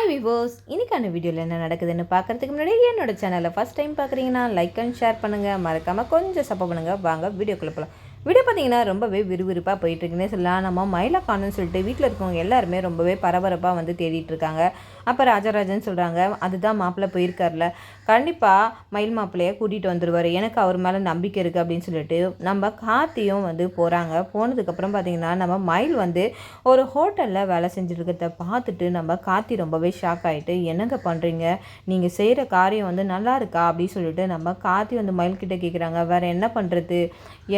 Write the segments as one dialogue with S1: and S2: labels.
S1: Hi விவோஸ், இன்னைக்கான வீடியோவில் என்ன நடக்குதுன்னு பார்க்குறதுக்கு முன்னாடி என்னோட சேனலை ஃபஸ்ட் டைம் பார்க்குறீங்கன்னா லைக் அண்ட் ஷேர் பண்ணுங்கள், மறக்காமல் கொஞ்சம் சப்போர்ட் பண்ணுங்கள். வாங்க வீடியோக்குள்ளே போகலாம். வீடியோ பார்த்தீங்கன்னா ரொம்பவே விறுவிறுப்பாக போயிட்டுருக்குன்னே சொல்லலாம். நம்ம மயிலை காணுன்னு சொல்லிட்டு வீட்டில் இருக்கவங்க எல்லாருமே ரொம்பவே பரபரப்பாக வந்து தேடிட்டு இருக்காங்க. அப்போ ராஜராஜன் சொல்கிறாங்க, அதுதான் மாப்பிள்ளை போயிருக்கார்ல, கண்டிப்பாக மயில் மாப்பிள்ளையை கூட்டிகிட்டு வந்துடுவார், எனக்கு அவர் மேலே நம்பிக்கை இருக்குது அப்படின்னு சொல்லிட்டு நம்ம கார்த்தியும் வந்து போகிறாங்க. போனதுக்கப்புறம் பார்த்திங்கன்னா நம்ம மயில் வந்து ஒரு ஹோட்டலில் வேலை செஞ்சுருக்கிறத பார்த்துட்டு நம்ம கார்த்தி ரொம்பவே ஷாக் ஆகிட்டு, என்னங்க பண்ணுறீங்க, நீங்கள் செய்கிற காரியம் வந்து நல்லா இருக்கா அப்படின்னு சொல்லிட்டு நம்ம கார்த்தி வந்து மயில்கிட்ட கேட்குறாங்க. வேறு என்ன பண்ணுறது,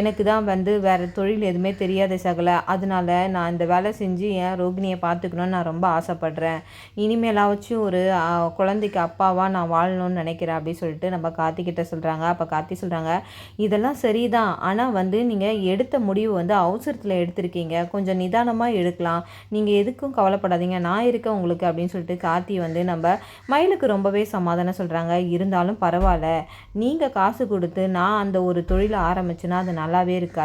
S1: எனக்கு தான் வந்து வேறு தொழில் எதுவுமே தெரியாத சகல, அதனால நான் இந்த வேலை செஞ்சு என் ரோகிணியை பார்த்துக்கணுன்னு நான் ரொம்ப ஆசைப்பட்றேன், இனிமேலாச்சும் ஒரு குழந்தைக்கு அப்பாவாக நான் வாழணும்னு நினைக்கிறேன் அப்படின்னு சொல்லிட்டு நம்ம கார்த்திகிட்ட சொல்கிறாங்க. அப்போ கார்த்தி சொல்கிறாங்க, இதெல்லாம் சரிதான், ஆனால் வந்து நீங்கள் எடுத்த முடிவு வந்து அவசரத்தில் எடுத்திருக்கீங்க, கொஞ்சம் நிதானமாக எடுக்கலாம், நீங்கள் எதுக்கும் கவலைப்படாதீங்க, நான் இருக்கேன் உங்களுக்கு அப்படின்னு சொல்லிட்டு கார்த்தி வந்து நம்ம மயிலுக்கு ரொம்பவே சமாதானம் சொல்கிறாங்க. இருந்தாலும் பரவாயில்ல, நீங்கள் காசு கொடுத்து நான் அந்த ஒரு தொழிலை ஆரம்பிச்சுன்னா அது நல்லாவே இருக்காது,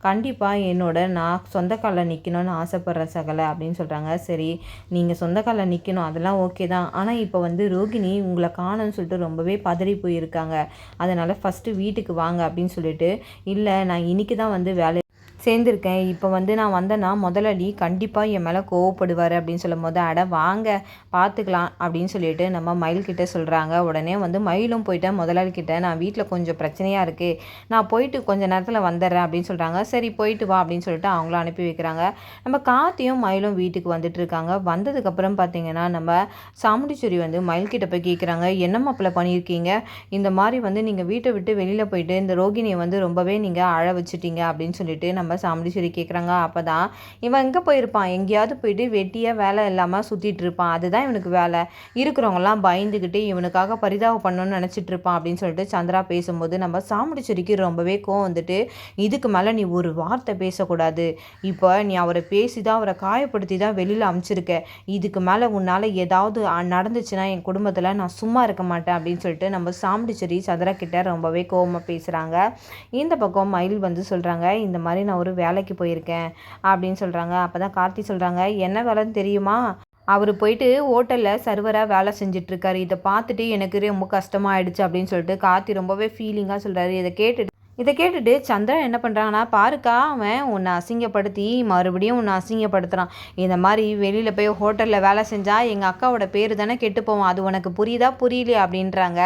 S1: கண்டிப்பாக நான் சொந்த காலில் நிற்கணும்னு ஆசைப்பட்றேன் சகல அப்படின்னு சொல்கிறாங்க. சரி, நீங்கள் சொந்த காலில் நிற்கணும், அதெல்லாம் ஓகே தான், ஆனால் இப்போ வந்து ரோகிணி உங்களை காணும்னு சொல்லிட்டு ரொம்பவே பதறி போயிருக்காங்க, அதனால் ஃபஸ்ட்டு வீட்டுக்கு வாங்க அப்படின்னு சொல்லிட்டு, இல்லை நான் இன்றைக்கி தான் வந்து வேலை சேர்ந்துருக்கேன், இப்போ வந்து நான் வந்தேன்னா முதலாளி கண்டிப்பாக என் மேலே கோவப்படுவார் அப்படின்னு சொல்லும் போது, அட வாங்க பார்த்துக்கலாம் அப்படின்னு சொல்லிட்டு நம்ம மயில்கிட்ட சொல்கிறாங்க. உடனே வந்து மயிலும் போயிட்டு முதலாளிக்கிட்ட, நான் வீட்டில் கொஞ்சம் பிரச்சனையாக இருக்குது, நான் போயிட்டு கொஞ்சம் நேரத்தில் வந்துடுறேன் அப்படின்னு சொல்கிறாங்க. சரி போயிட்டு வா அப்படின்னு சொல்லிட்டு அவங்களும் அனுப்பி வைக்கிறாங்க. நம்ம கார்த்தியும் மயிலும் வீட்டுக்கு வந்துட்டு இருக்காங்க. வந்ததுக்கப்புறம் பார்த்திங்கன்னா நம்ம சாமுண்டீஸ்வரி வந்து மயில்கிட்ட போய் கேட்குறாங்க, என்ன மாப்பிள்ளை பண்ணியிருக்கீங்க, இந்த மாதிரி வந்து நீங்கள் வீட்டை விட்டு வெளியில் போயிட்டு இந்த ரோகிணியை வந்து ரொம்பவே நீங்கள் அழ வச்சுட்டீங்க அப்படின்னு சொல்லிட்டு நம்ம சாமுண்டீஸ்வரி கேட்குறாங்க. அப்போ தான் இவன் எங்கே போயிருப்பான், எங்கேயாவது போயிட்டு வெட்டியாக வேலை இல்லாமல் சுற்றிட்டு இருப்பான், அதுதான் இவனுக்கு வேலை, இருக்கிறவங்கலாம் பயந்துக்கிட்டு இவனுக்காக பரிதாபம் பண்ணணும்னு நினச்சிட்டு இருப்பான் அப்படின்னு சொல்லிட்டு சந்திரா பேசும்போது நம்ம சாமுண்டீஸ்வரிக்கு ரொம்பவே கோவம் வந்துட்டு, இதுக்கு மேலே நீ ஒரு வார்த்தை பேசக்கூடாது, இப்போ நீ அவரை பேசி தான் அவரை காயப்படுத்தி தான் வெளியில் அமுச்சிருக்க, இதுக்கு மேலே உன்னால் ஏதாவது நடந்துச்சுன்னா என் குடும்பத்தில் நான் சும்மா இருக்க மாட்டேன் அப்படின்னு சொல்லிட்டு நம்ம சாமுண்டீஸ்வரி சந்திரா கிட்ட ரொம்பவே கோவமாக பேசுகிறாங்க. இந்த பக்கம் மயில் வந்து சொல்கிறாங்க, இந்த மாதிரி நான் ஒரு வேலைக்கு போயிருக்கேன் அப்படின்னு சொல்கிறாங்க. அப்போ தான் கார்த்தி சொல்கிறாங்க, என்ன வேலைன்னு தெரியுமா, அவர் போயிட்டு ஹோட்டலில் சர்வராக வேலை செஞ்சிட்ருக்காரு, இதை பார்த்துட்டு எனக்கு ரொம்ப கஷ்டமாயிடுச்சு அப்படின்னு சொல்லிட்டு கார்த்தி ரொம்பவே ஃபீலிங்காக சொல்கிறாரு. இதை கேட்டுட்டு சந்திரா என்ன பண்ணுறாங்கன்னா, பாருக்கா அவன் உன்னை அசிங்கப்படுத்தி மறுபடியும் உன்னை அசிங்கப்படுத்துகிறான், இந்த மாதிரி வெளியில் போய் ஹோட்டலில் வேலை செஞ்சால் எங்கள் அக்காவோட பேர் தானே கெட்டு போவோம், அது உனக்கு புரியுதா புரியலையா அப்படின்றாங்க.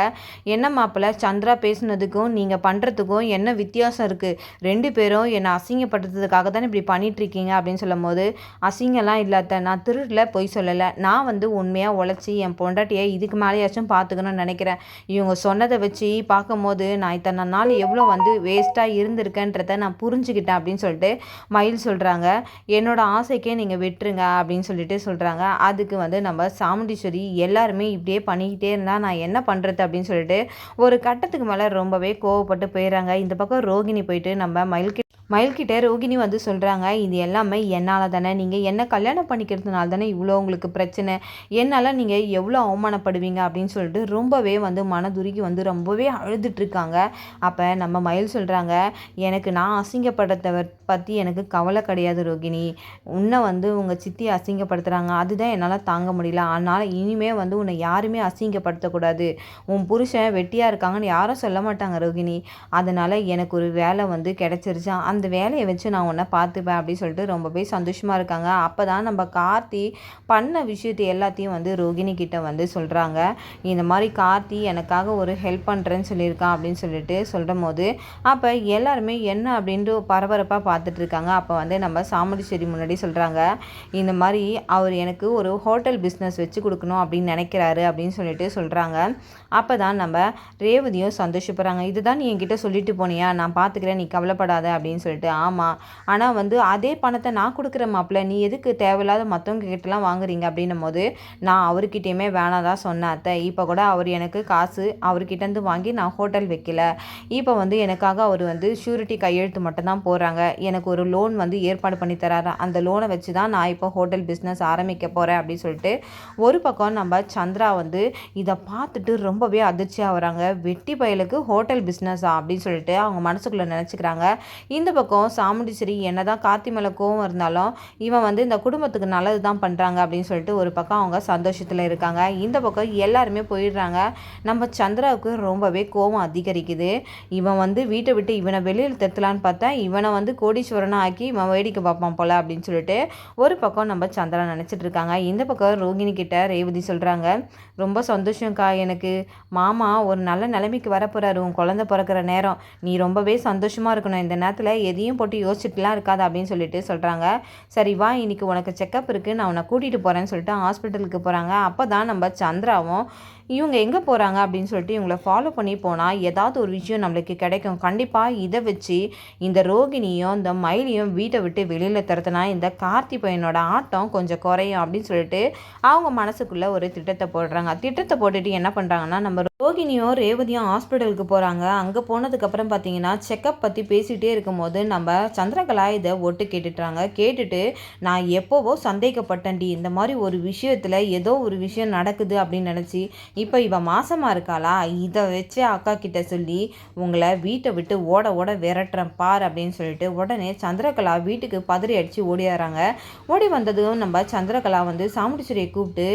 S1: என்ன மாப்பிள்ள, சந்திரா பேசுனதுக்கும் நீங்கள் பண்ணுறதுக்கும் என்ன வித்தியாசம் இருக்குது, ரெண்டு பேரும் என்னை அசிங்கப்படுத்துறதுக்காக தானே இப்படி பண்ணிகிட்ருக்கீங்க அப்படின்னு சொல்லும் போது, அசிங்கம்லாம் இல்லாத, நான் திருடல பொய் சொல்லலை, நான் வந்து உண்மையாக உழைச்சி என் பொண்டாட்டியை இதுக்கு மேலேயாச்சும் பார்த்துக்கணும்னு நினைக்கிறேன், இவங்க சொன்னதை வச்சு பார்க்கும்போது நான் இத்தனை நாள் எவ்வளோ வந்து வேஸ்ட்டாக இருந்திருக்கேன்றதை நான் புரிஞ்சுக்கிட்டேன் அப்படின்னு சொல்லிட்டு மயில் சொல்கிறாங்க. என்னோட ஆசைக்கே நீங்கள் விட்டுருங்க அப்படின்னு சொல்லிட்டு சொல்கிறாங்க. அதுக்கு வந்து நம்ம சாமுண்டீஸ்வரி, எல்லாருமே இப்படியே பண்ணிக்கிட்டே இருந்தால் நான் என்ன பண்ணுறது அப்படின்னு சொல்லிட்டு ஒரு கட்டத்துக்கு மேலே ரொம்பவே கோவப்பட்டு போயிடுறாங்க. இந்த பக்கம் ரோகிணி போயிட்டு நம்ம மயில்கிட்ட ரோகிணி வந்து சொல்கிறாங்க, இது எல்லாமே என்னால் தானே, நீங்கள் என்ன கல்யாணம் பண்ணிக்கிறதுனால தானே இவ்வளோ உங்களுக்கு பிரச்சனை, என்னால் நீங்கள் எவ்வளோ அவமானப்படுவீங்க அப்படின்னு சொல்லிட்டு ரொம்பவே வந்து மனதுருகி வந்து ரொம்பவே அழுதுட்ருக்காங்க. அப்போ நம்ம மயில் சொல்கிறாங்க, எனக்கு நான் அசிங்கப்படுறத பற்றி எனக்கு கவலை கிடையாது ரோகிணி, உன்னை வந்து உங்கள் சித்தி அசிங்கப்படுத்துகிறாங்க, அதுதான் என்னால் தாங்க முடியல, அதனால் இனிமேல் வந்து உன்னை யாருமே அசிங்கப்படுத்தக்கூடாது, உன் புருஷன் வெட்டியாக இருக்காங்கன்னு யாரும் சொல்ல மாட்டாங்க ரோகிணி, அதனால் எனக்கு ஒரு வேலை வந்து கிடச்சிருச்சு, அந்த வேலையை வச்சு நான் உன்னை பார்த்துப்பேன் அப்படின்னு சொல்லிட்டு ரொம்பவே சந்தோஷமாக இருக்காங்க. அப்போ தான் நம்ம கார்த்தி பண்ண விஷயத்தை எல்லாத்தையும் வந்து ரோகிணி கிட்ட வந்து சொல்கிறாங்க. இந்த மாதிரி கார்த்தி எனக்காக ஒரு ஹெல்ப் பண்ணுறேன்னு சொல்லியிருக்கான் அப்படின்னு சொல்லிட்டு சொல்லும் போது, அப்போ எல்லாருமே என்ன அப்படின்ட்டு பரபரப்பாக பார்த்துட்டு இருக்காங்க. அப்போ வந்து நம்ம சாமுண்டீஸ்வரி முன்னாடி சொல்கிறாங்க, இந்த மாதிரி அவர் எனக்கு ஒரு ஹோட்டல் பிஸ்னஸ் வச்சு கொடுக்கணும் அப்படின்னு நினைக்கிறாரு அப்படின்னு சொல்லிட்டு சொல்கிறாங்க. அப்போ தான் நம்ம ரேவதியும் சந்தோஷப்படுறாங்க. இதுதான் நீ என்கிட்ட சொல்லிட்டு போனியா, நான் பார்த்துக்கிறேன், நீ கவலைப்படாத அப்படின்னு சொல்லிட்டு. ஆமாம், ஆனால் வந்து அதே பணத்தை நான் கொடுக்குற மாப்பிள்ள, நீ எதுக்கு தேவையில்லாத மற்றவங்க கிட்டலாம் வாங்குறீங்க அப்படின்னும் போது, நான் அவர்கிட்டையுமே வேணாம் தான் சொன்னேன் அத்தை, இப்போ கூட அவர் எனக்கு காசு அவர்கிட்டேருந்து வாங்கி நான் ஹோட்டல் வைக்கல, இப்போ வந்து எனக்காக அவர் வந்து ஷூரிட்டி கையெழுத்து மட்டும் தான் போடுறாங்க, எனக்கு ஒரு லோன் வந்து ஏற்பாடு பண்ணி தராரு, அந்த லோனை வச்சு தான் நான் இப்போ ஹோட்டல் பிஸ்னஸ் ஆரம்பிக்க போகிறேன் அப்படின்னு சொல்லிட்டு ஒரு பக்கம் நம்ம சந்திரா வந்து இதை பார்த்துட்டு ரொம்பவே அதிர்ச்சியாக வராங்க. வெட்டி பயலுக்கு ஹோட்டல் பிஸ்னஸா அப்படின்னு சொல்லிட்டு அவங்க மனசுக்குள்ளே நினச்சிக்கிறாங்க. இந்த பக்கம் சாமுண்டீஸ்வரி என்னதான் கார்த்தி மேலே கோவம் இருந்தாலும் இவன் வந்து இந்த குடும்பத்துக்கு நல்லது தான் பண்ணுறாங்க அப்படின்னு சொல்லிட்டு ஒரு பக்கம் அவங்க சந்தோஷத்தில் இருக்காங்க. இந்த பக்கம் எல்லாருமே போயிடுறாங்க. நம்ம சந்திராவுக்கு ரொம்பவே கோவம் அதிகரிக்குது. இவன் வந்து வீட்டை விட்டு இவனை வெளியில் தெத்தலான்னு பார்த்தா இவனை வந்து கோடீஸ்வரனாக ஆக்கி இவன் வேடிக்கை பார்ப்பான் போல அப்படின்னு சொல்லிட்டு ஒரு பக்கம் நம்ம சந்திரா நினச்சிட்டு இருக்காங்க. இந்த பக்கம் ரோகிணி கிட்ட ரேவதி சொல்கிறாங்க, ரொம்ப சந்தோஷம்க்கா, எனக்கு மாமா ஒரு நல்ல நிலைமைக்கு வரப்போறாரு, உன் குழந்தை பிறக்கிற நேரம், நீ ரொம்பவே சந்தோஷமாக இருக்கணும், இந்த நேரத்தில் எதையும் போட்டு யோசிச்சுட்டுலாம் இருக்காது அப்படின்னு சொல்லிட்டு சொல்கிறாங்க. சரி வா, இன்னைக்கு உனக்கு செக்கப் இருக்குது, நான் உன்னை கூட்டிகிட்டு போகிறேன்னு சொல்லிட்டு ஹாஸ்பிட்டலுக்கு போகிறாங்க. அப்போ தான் நம்ம சந்திராவும் இவங்க எங்கே போகிறாங்க அப்படின்னு சொல்லிட்டு இவங்கள ஃபாலோ பண்ணி போனால் ஏதாவது ஒரு விஷயம் நம்மளுக்கு கிடைக்கும். கண்டிப்பாக இதை வச்சு இந்த ரோகிணியும் இந்த மயிலையும் வீட்டை விட்டு வெளியில் துரத்துனா இந்த கார்த்தி பையனோட ஆட்டம் கொஞ்சம் குறையும் அப்படின்னு சொல்லிட்டு அவங்க மனசுக்குள்ளே ஒரு திட்டத்தை போடுறாங்க. திட்டத்தை போட்டுட்டு என்ன பண்ணுறாங்கன்னா, நம்ம ரோகிணியும் ரேவதியும் ஹாஸ்பிட்டலுக்கு போகிறாங்க. அங்கே போனதுக்கப்புறம் பார்த்தீங்கன்னா செக்கப் பற்றி பேசிகிட்டே இருக்கும்போது நம்ம சந்திரகலா இதை ஒட்டு கேட்டுட்டுறாங்க. கேட்டுட்டு நான் எப்போவோ சந்தேகப்பட்டேன்டி, இந்த மாதிரி ஒரு விஷயத்தில் ஏதோ ஒரு விஷயம் நடக்குது அப்படின்னு நினச்சி இப்போ இவன் மாசமாக இருக்காளா, இதை வச்சு அக்கா கிட்ட சொல்லி உங்களை வீட்டை விட்டு ஓட ஓட விரட்டுறேன் பார் அப்படின்னு சொல்லிட்டு உடனே சந்திரகலா வீட்டுக்கு பதறி அடித்து ஓடியாராங்க. ஓடி வந்ததும் நம்ம சந்திரகலா வந்து சாமுண்டீஸ்வரியை கூப்பிட்டு,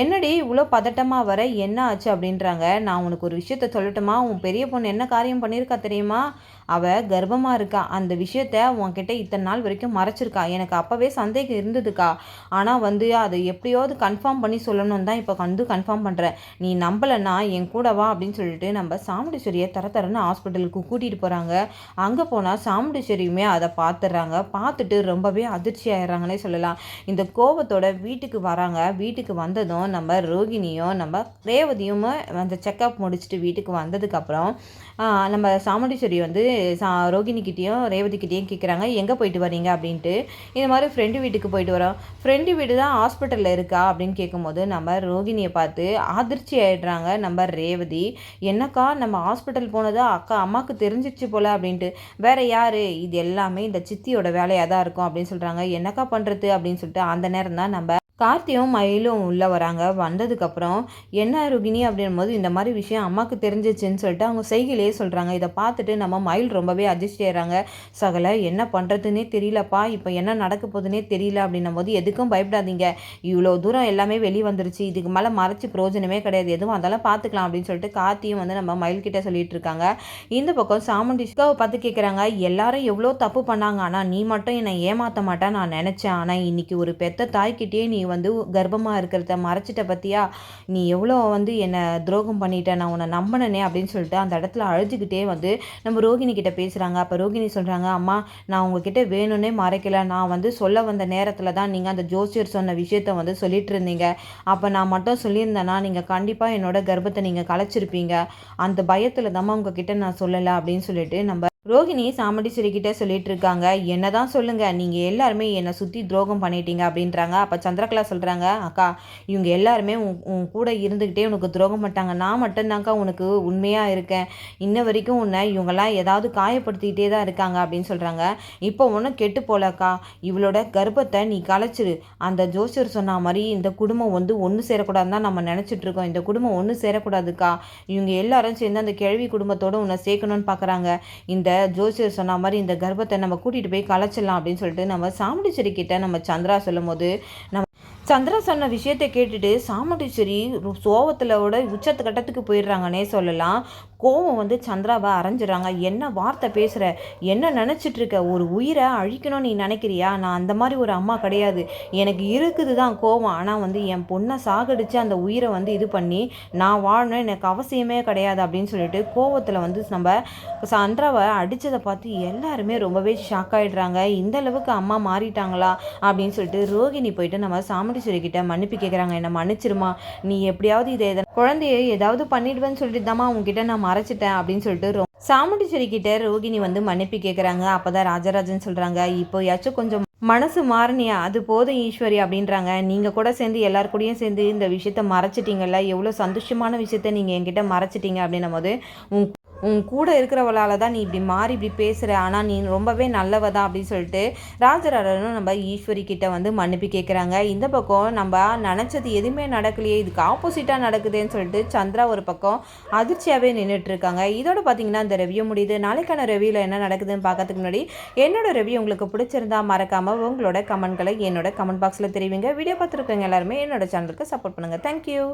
S1: என்னடி இவ்வளோ பதட்டமாக வர, என்ன ஆச்சு அப்படின்றாங்க. நான் உனக்கு ஒரு விஷயத்த சொல்லட்டுமா, உன் பெரிய பொண்ணு என்ன காரியம் பண்ணியிருக்கா தெரியுமா, அவள் கர்ப்பமாக இருக்கா, அந்த விஷயத்த உன்கிட்ட இத்தனை நாள் வரைக்கும் மறைச்சிருக்கா, எனக்கு அப்போவே சந்தேகம் இருந்ததுக்கா, ஆனால் வந்து அதை எப்படியாவது கன்ஃபார்ம் பண்ணி சொல்லணும் தான் இப்போ கன்ஃபார்ம் பண்ணுறேன், நீ நம்பலைன்னா என் கூட வா அப்படின்னு சொல்லிட்டு நம்ம சாமுண்டீஸ்வரியை தரன்னு ஹாஸ்பிட்டலுக்கு கூட்டிகிட்டு போகிறாங்க. அங்கே போனால் சாமுண்டீஸ்வரியுமே அதை பார்த்துடுறாங்க. பார்த்துட்டு ரொம்பவே அதிர்ச்சி ஆயிடுறாங்கன்னே சொல்லலாம். இந்த கோபத்தோட வீட்டுக்கு வராங்க. வீட்டுக்கு வந்ததும் நம்ம ரோகிணியும் நம்ம ரேவதியும் அந்த செக்கப் முடிச்சுட்டு வீட்டுக்கு வந்ததுக்கப்புறம் நம்ம சாமுண்டீஸ்வரி வந்து ரோகிணிக்கிட்டேயும் ரேவதிக்கிட்டேயும் கேட்குறாங்க, எங்கே போயிட்டு வரீங்க அப்படின்ட்டு. இந்த மாதிரி ஃப்ரெண்டு வீட்டுக்கு போயிட்டு வரோம். ஃப்ரெண்டு வீடு தான் ஹாஸ்பிட்டலில் இருக்கா அப்படின்னு கேட்கும்போது நம்ம ரோகிணியை பார்த்து அதிர்ச்சி ஆகிடுறாங்க நம்ம ரேவதி. என்னக்கா நம்ம ஹாஸ்பிட்டல் போனதா அம்மாவுக்கு தெரிஞ்சிச்சு போல் அப்படின்ட்டு. வேறு யார், இது எல்லாமே இந்த சித்தியோட வேலையாக தான் இருக்கும் அப்படின்னு சொல்கிறாங்க. என்னக்கா பண்ணுறது அப்படின்னு சொல்லிட்டு அந்த நேரம் தான் நம்ம கார்த்தியும் மயிலும் உள்ளே வராங்க. வந்ததுக்கப்புறம் என்ன ரோகிணி அப்படின் போது இந்த மாதிரி விஷயம் அம்மாவுக்கு தெரிஞ்சிச்சுன்னு சொல்லிட்டு அவங்க செய்கையிலேயே சொல்கிறாங்க. இதை பார்த்துட்டு நம்ம மயில் ரொம்பவே அட்ஜஸ்ட் ஆகிறாங்க. சகல என்ன பண்ணுறதுன்னே தெரியலப்பா, இப்போ என்ன நடக்க போகுதுன்னே தெரியல அப்படின்னும் போது எதுக்கும் பயப்படாதீங்க, இவ்வளோ தூரம் எல்லாமே வெளியே வந்துருச்சு, இதுக்கு மேலே மறைச்சி பிரயோஜனமே கிடையாது, எதுவும் அதெல்லாம் பார்த்துக்கலாம் அப்படின்னு சொல்லிட்டு கார்த்தியும் வந்து நம்ம மயில்கிட்ட சொல்லிட்டு இருக்காங்க. இந்த பக்கம் சாமுண்டீஸ்வரியை பார்த்து கேட்குறாங்க, எல்லாரும் எவ்வளோ தப்பு பண்ணாங்க, ஆனால் நீ மட்டும் என்னை ஏமாற்ற மாட்டேன் நான் நினச்சேன், ஆனால் இன்னைக்கு ஒரு பெத்த தாய்கிட்டே நீ வந்து கர்ப்பமாக இருக்கிறத மறைச்சிட்ட பற்றியா, நீ எவ்வளோ வந்து என்னை துரோகம் பண்ணிட்ட, நான் உன்னை நம்பினனே அப்படின்னு சொல்லிட்டு அந்த இடத்துல அழுதுகிட்டே வந்து நம்ம ரோகிணி கிட்ட பேசுகிறாங்க. அப்போ ரோகிணி சொல்கிறாங்க, அம்மா நான் உங்ககிட்ட வேணும்னே மறைக்கல, நான் வந்து சொல்ல வந்த நேரத்தில் தான் நீங்கள் அந்த ஜோசியர் சொன்ன விஷயத்த வந்து சொல்லிட்டு இருந்தீங்க, அப்போ நான் மட்டும் சொல்லியிருந்தேன்னா நீங்கள் கண்டிப்பாக என்னோட கர்ப்பத்தை நீங்கள் கலைச்சிருப்பீங்க, அந்த பயத்தில் தான் உங்ககிட்ட நான் சொல்லலை அப்படின்னு சொல்லிட்டு நம்ம ரோகிணி சாமுண்டீஸ்வரி கிட்டே சொல்லிட்டு இருக்காங்க. என்னதான் சொல்லுங்க, நீங்கள் எல்லாருமே என்னை சுற்றி துரோகம் பண்ணிட்டீங்க அப்படின்றாங்க. அப்போ சந்திரகலா சொல்கிறாங்க, அக்கா இவங்க எல்லாருமே உன் கூட இருந்துக்கிட்டே உனக்கு துரோகம் பண்ணிட்டாங்க, நான் மட்டும்தான்க்கா உனக்கு உண்மையாக இருக்கேன், இன்ன வரைக்கும் உன்னை இவங்கெல்லாம் ஏதாவது காயப்படுத்திக்கிட்டே தான் இருக்காங்க அப்படின்னு சொல்கிறாங்க. இப்போ ஒன்றும் கெட்டு போலக்கா, இவளோட கர்ப்பத்தை நீ கலைச்சிரு, அந்த ஜோசியர் சொன்ன மாதிரி இந்த குடும்பம் வந்து ஒன்று சேரக்கூடாதுன்னு தான் நம்ம நினச்சிட்ருக்கோம், இந்த குடும்பம் ஒன்று சேரக்கூடாதுக்கா, இவங்க எல்லாரும் சேர்ந்து அந்த கிழவி குடும்பத்தோடு உன்னை சேர்க்கணும்னு பார்க்குறாங்க, இந்த ஜோசியர் சொன்ன மாதிரி இந்த கர்ப்பத்தை நம்ம கூட்டிகிட்டு போய் கலைச்சிடலாம் அப்படின்னு சொல்லிட்டு நம்ம சாமுண்டீஸ்வரி கிட்ட நம்ம சந்திரா சொல்லும் போது நம்ம சந்திரா சொன்ன விஷயத்தை கேட்டுட்டு சாமுண்டீஸ்வரி சோகத்திலோட உச்சத்து கட்டத்துக்கு போயிடுறாங்கன்னே சொல்லலாம். கோவம் வந்து சந்திராவை அரைஞ்சிடறாங்க. என்ன வார்த்தை பேசுகிற, என்ன நினச்சிட்ருக்க, ஒரு உயிரை அழிக்கணும்னு நீ நினைக்கிறியா, நான் அந்த மாதிரி ஒரு அம்மா கிடையாது, எனக்கு இருக்குது தான் கோவம், ஆனால் வந்து என் பொண்ணை சாகடித்து அந்த உயிரை வந்து இது பண்ணி நான் வாழணும் எனக்கு அவசியமே கிடையாது அப்படின்னு சொல்லிட்டு கோவத்தில் வந்து நம்ம சந்திராவை அடித்ததை பார்த்து எல்லாருமே ரொம்பவே ஷாக் ஆகிடுறாங்க. இந்த அளவுக்கு அம்மா மாறிட்டாங்களா அப்படின்னு சொல்லிட்டு ரோகிணி போயிட்டு நம்ம சாமுண்டீஸ்வரி கிட்ட மன்னிப்பு கேட்குறாங்க. என்ன மன்னிச்சிருமா, நீ எப்படியாவது இதை குழந்தைய ஏதாவது பண்ணிடுவேன்னு சொல்லிட்டு தாம்மா உங்ககிட்ட நான் மறைச்சிட்டேன் அப்படின்னு சொல்லிட்டு சாமுண்டீஸ்வரி கிட்ட ரோகிணி வந்து மன்னிப்பு கேட்குறாங்க. அப்போதான் ராஜராஜன் சொல்கிறாங்க, இப்போயாச்சும் கொஞ்சம் மனசு மாறினியா, அது போதும் ஈஸ்வரி அப்படின்றாங்க. நீங்கள் கூட சேர்ந்து எல்லார் கூடயும் சேர்ந்து இந்த விஷயத்த மறைச்சிட்டிங்கல்ல, எவ்வளோ சந்தோஷமான விஷயத்த நீங்கள் என்கிட்ட மறைச்சிட்டீங்க அப்படின்னும் போது உன் கூட இருக்கிறவளால தான் நீ இப்படி மாறி இப்படி பேசுகிற, ஆனால் நீ ரொம்பவே நல்லவ தான் அப்படின்னு சொல்லிட்டு ராஜராஜனும் நம்ம ஈஸ்வரி கிட்ட வந்து மன்னிப்பு கேட்குறாங்க. இந்த பக்கம் நம்ம நினச்சது எதுவுமே நடக்கலையே, இதுக்கு ஆப்போசிட்டாக நடக்குதுன்னு சொல்லிட்டு சந்திரா ஒரு பக்கம் அதிர்ச்சியாகவே நின்றுட்டு இருக்காங்க. இதோட பார்த்தீங்கன்னா இந்த ரிவ்யூ முடியுது. நாளைக்கான ரிவ்யூவில் என்ன நடக்குதுன்னு பார்க்கறதுக்கு முன்னாடி என்னோட ரிவ்யூ உங்களுக்கு பிடிச்சிருந்தா மறக்காமல் உங்களோட கமெண்ட்களை என்னோட கமெண்ட் பாக்ஸில் தெரிவிங்க. வீடியோ பார்த்துருக்கவங்க எல்லாருமே என்னோட சேனலுக்கு சப்போர்ட் பண்ணுங்கள். தேங்க்யூ.